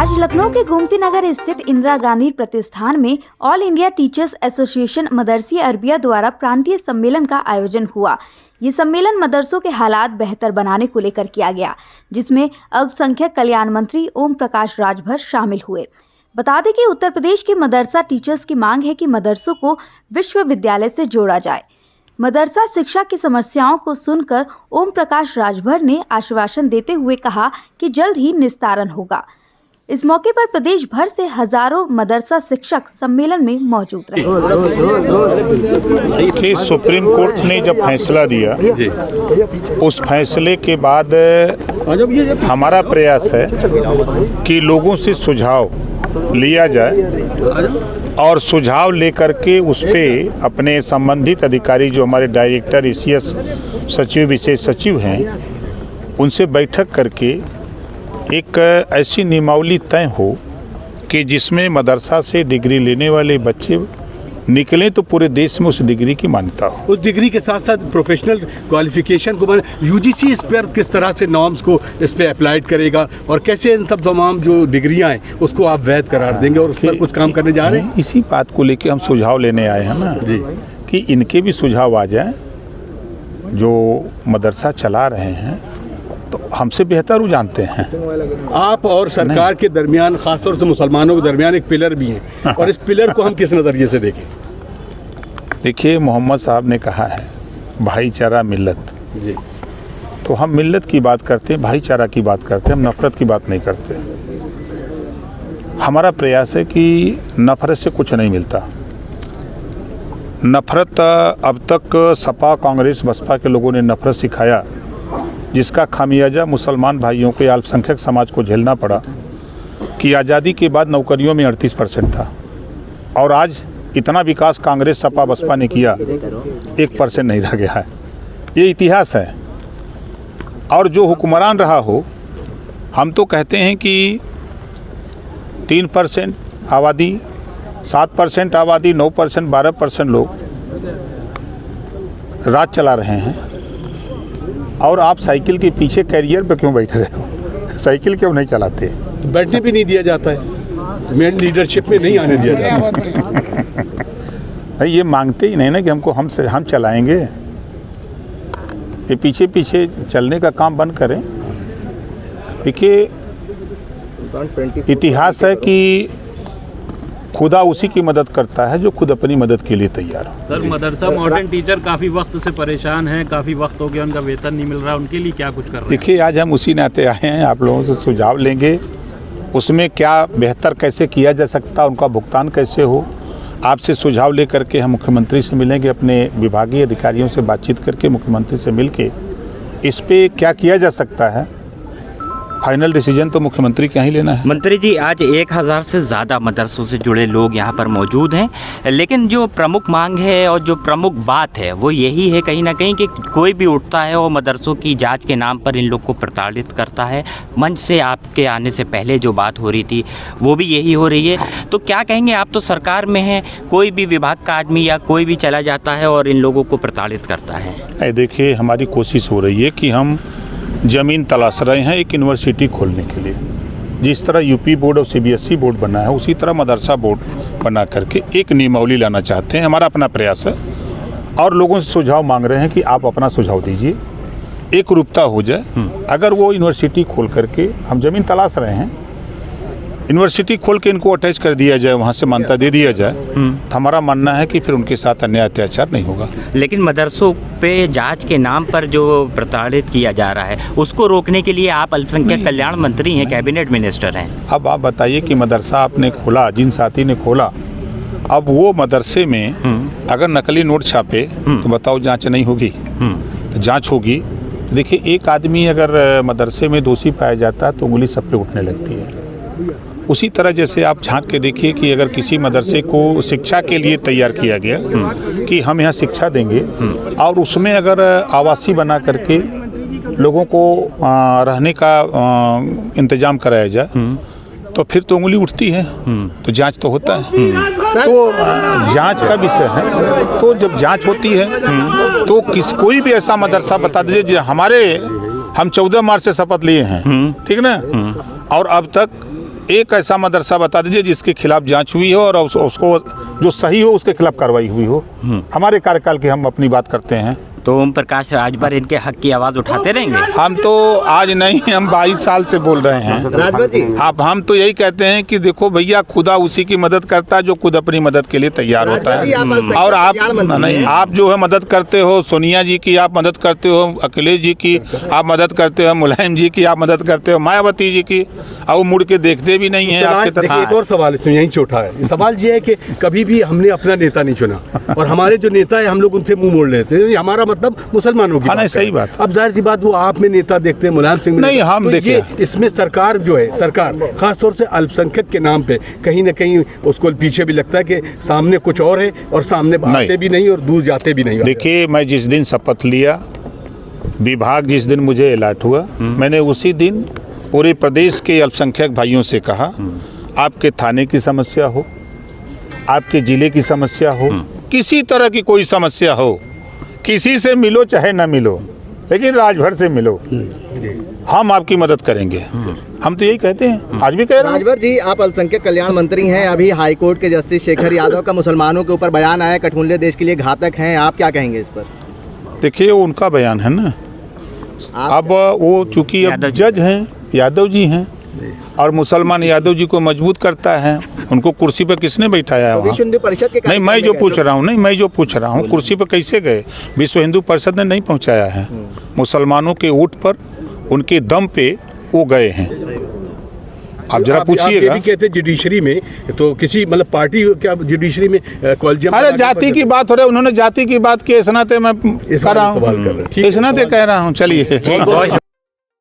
आज लखनऊ के गोमती नगर स्थित इंदिरा गांधी प्रतिष्ठान में ऑल इंडिया टीचर्स एसोसिएशन मदरसी अरबिया द्वारा प्रांतीय सम्मेलन का आयोजन हुआ। ये सम्मेलन मदरसों के हालात बेहतर बनाने को लेकर किया गया, जिसमें अल्पसंख्यक कल्याण मंत्री ओम प्रकाश राजभर शामिल हुए। बता दें कि उत्तर प्रदेश के मदरसा टीचर्स की मांग है कि मदरसों को विश्वविद्यालय से जोड़ा जाए। मदरसा शिक्षा की समस्याओं को सुनकर ओम प्रकाश राजभर ने आश्वासन देते हुए कहा कि जल्द ही निस्तारण होगा। इस मौके पर प्रदेश भर से हजारों मदरसा शिक्षक सम्मेलन में मौजूद रहे। कि सुप्रीम कोर्ट ने जब फैसला दिया, उस फैसले के बाद हमारा प्रयास है कि लोगों से सुझाव लिया जाए और सुझाव लेकर के उस पे अपने संबंधित अधिकारी जो हमारे डायरेक्टर ECS सचिव विशेष सचिव हैं, उनसे बैठक करके एक ऐसी नियमावली तय हो कि जिसमें मदरसा से डिग्री लेने वाले बच्चे निकलें तो पूरे देश में उस डिग्री की मान्यता हो। उस डिग्री के साथ साथ प्रोफेशनल क्वालिफिकेशन को UGC इस पर किस तरह से नॉर्म्स को इस पर अप्लाइड करेगा और कैसे इन सब तमाम जो डिग्रियां हैं उसको आप वैध करार देंगे और उस पर कुछ काम करने जा रहे हैं। इसी बात को लेके हम सुझाव लेने आए हैं ना जी, कि इनके भी सुझाव आ जाए। जो मदरसा चला रहे हैं तो हमसे बेहतर वो जानते हैं। आप और सरकार के दरमियान, खासतौर से मुसलमानों के दरमियान एक पिलर भी है और इस पिलर को हम किस नज़रिए से देखें? देखिए, मोहम्मद साहब ने कहा है भाईचारा मिल्लत जी, तो हम मिल्लत की बात करते हैं, भाईचारा की बात करते हैं, हम नफरत की बात नहीं करते। हमारा प्रयास है कि नफरत से कुछ नहीं मिलता। नफरत अब तक सपा, कांग्रेस, बसपा के लोगों ने नफरत सिखाया, जिसका खामियाजा मुसलमान भाइयों के अल्पसंख्यक समाज को झेलना पड़ा। कि आज़ादी के बाद नौकरियों में 38% था और आज इतना विकास कांग्रेस, सपा, बसपा ने किया, 1% नहीं रह गया है। ये इतिहास है। और जो हुक्मरान रहा हो, हम तो कहते हैं कि 3% आबादी, 7% आबादी, 9%, 12% लोग राज चला रहे हैं और आप साइकिल के पीछे कैरियर पे क्यों बैठ रहे हो? साइकिल क्यों नहीं चलाते? बैठने भी नहीं दिया जाता है, मेन लीडरशिप में नहीं आने दिया जाता है। ये मांगते ही नहीं ना कि हम चलाएंगे। ये पीछे पीछे चलने का काम बंद करें। देखिए, इतिहास है कि खुदा उसी की मदद करता है जो खुद अपनी मदद के लिए तैयार हो। सर, मदरसा मॉडर्न टीचर काफ़ी वक्त से परेशान हैं, काफ़ी वक्त हो गया उनका वेतन नहीं मिल रहा, उनके लिए क्या कुछ कर रहे हैं? देखिए, आज हम उसी नाते आए हैं, आप लोगों से सुझाव लेंगे, उसमें क्या बेहतर कैसे किया जा सकता, उनका भुगतान कैसे हो। आपसे सुझाव लेकर के हम मुख्यमंत्री से मिलेंगे, अपने विभागीय अधिकारियों से बातचीत करके मुख्यमंत्री से मिल के इस पर क्या किया जा सकता है। फाइनल डिसीजन तो मुख्यमंत्री क्या ही लेना है। मंत्री जी, आज 1000 से ज़्यादा मदरसों से जुड़े लोग यहाँ पर मौजूद हैं, लेकिन जो प्रमुख मांग है और जो प्रमुख बात है वो यही है कहीं ना कहीं कि कोई भी उठता है और मदरसों की जांच के नाम पर इन लोग को प्रताड़ित करता है। मंच से आपके आने से पहले जो बात हो रही थी वो भी यही हो रही है। तो क्या कहेंगे, आप तो सरकार में हैं, कोई भी विभाग का आदमी या कोई भी चला जाता है और इन लोगों को प्रताड़ित करता है? देखिए, हमारी कोशिश हो रही है कि हम ज़मीन तलाश रहे हैं एक यूनिवर्सिटी खोलने के लिए। जिस तरह यूपी बोर्ड और CBSE बोर्ड बना है, उसी तरह मदरसा बोर्ड बना करके एक नियमावली लाना चाहते हैं। हमारा अपना प्रयास है और लोगों से सुझाव मांग रहे हैं कि आप अपना सुझाव दीजिए, एक रूपता हो जाए। अगर वो यूनिवर्सिटी खोल करके, हम ज़मीन तलाश रहे हैं, यूनिवर्सिटी खोल के इनको अटैच कर दिया जाए, वहाँ से मान्यता दे दिया जाए, तो हमारा मानना है कि फिर उनके साथ अन्याय अत्याचार नहीं होगा। लेकिन मदरसों पे जांच के नाम पर जो प्रताड़ित किया जा रहा है उसको रोकने के लिए आप अल्पसंख्यक कल्याण मंत्री हैं, कैबिनेट मिनिस्टर हैं। अब आप बताइए कि मदरसा आपने खोला, जिन साथी ने खोला, अब वो मदरसे में अगर नकली नोट छापे तो बताओ जांच नहीं होगी? तो जांच होगी। देखिए, एक आदमी अगर मदरसे में दोषी पाया जाता है तो उंगली सब पे उठने लगती है। उसी तरह जैसे आप झांक के देखिए कि अगर किसी मदरसे को शिक्षा के लिए तैयार किया गया कि हम यहाँ शिक्षा देंगे और उसमें अगर आवासीय बना करके लोगों को रहने का इंतजाम कराया जाए तो फिर तो उंगली उठती है, तो जांच तो होता है। तो जांच का विषय है। तो जब जांच होती है तो कोई भी ऐसा मदरसा बता दीजिए जो हम 14 मार्च से शपथ लिए हैं, ठीक ना, और अब तक एक ऐसा मदरसा बता दीजिए जिसके खिलाफ जांच हुई हो और उसको जो सही हो उसके खिलाफ कार्रवाई हुई हो। हमारे कार्यकाल की हम अपनी बात करते हैं। तो ओम प्रकाश राजभर इनके हक की आवाज़ उठाते रहेंगे। हम तो आज नहीं, हम 22 साल से बोल रहे हैं। राजभर जी, आप हम तो यही कहते हैं कि देखो भैया, खुदा उसी की मदद करता है जो खुद अपनी मदद के लिए तैयार होता है। और आप नहीं, आप जो है मदद करते हो, सोनिया जी की आप मदद करते हो, अखिलेश जी की आप मदद करते हो, मुलायम जी की आप मदद करते हो, मायावती जी की, और वो मुड़ के देखते भी नहीं है आपके तरफ। एक और सवाल इसमें यहीं से उठा है। सवाल ये है कि कभी भी हमने अपना नेता नहीं चुना और हमारे जो नेता है हम लोग उनसे मुंह मोड़ लेते हैं। हमारा मतलब मुसलमानों की नहीं, सही बात। अब जाहिर सी बात, वो आप में नेता देखते हैं, मुलायम सिंह में नहीं, हम तो देखिए इसमें सरकार जो है, सरकार खासतौर से अल्पसंख्यक के नाम पे कहीं ना कहीं उसको पीछे भी लगता है कि सामने कुछ और है और सामने आते भी नहीं और दूर जाते भी नहीं। देखिए, मैं जिस दिन शपथ लिया, विभाग जिस दिन मुझे अलॉट हुआ, मैंने उसी दिन पूरे प्रदेश के अल्पसंख्यक भाइयों से कहा, आपके थाने की समस्या हो, आपके जिले की समस्या हो, किसी तरह की कोई समस्या हो, किसी से मिलो चाहे ना मिलो, लेकिन राजभर से मिलो, हम आपकी मदद करेंगे। हम तो यही कहते हैं, आज भी कह रहे हैं। राजभर जी, आप अल्पसंख्यक कल्याण मंत्री हैं। अभी हाई कोर्ट के जस्टिस शेखर यादव का मुसलमानों के ऊपर बयान आया, कठमुल्ले देश के लिए घातक हैं, आप क्या कहेंगे इस पर? देखिए, वो उनका बयान है ना। अब वो चूंकि अब जज हैं, यादव जी हैं, और मुसलमान यादव जी को मजबूत करता है। उनको कुर्सी पर किसने बैठाया है? विश्व हिंदू परिषद के नहीं, मैं जो पूछ रहा हूँ, नहीं, मैं जो पूछ रहा हूँ, कुर्सी पर कैसे गए? विश्व हिंदू परिषद ने नहीं पहुँचाया है। मुसलमानों के ऊँट पर, उनके दम पे वो गए हैं। आप जरा पूछिएगा। आप कहते हैं जुडिशरी में, तो किसी मतलब पार्टी क्या जुडिशरी में कॉलेजियम? अरे जाति की बात हो रही है, उन्होंने जाति की बात की, इस नाते मैं कह रहा हूँ, इस नाते कह रहा हूँ। चलिए,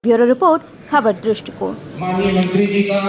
ब्यूरो रिपोर्ट, खबर दृष्टिकोण। माननीय मंत्री जी का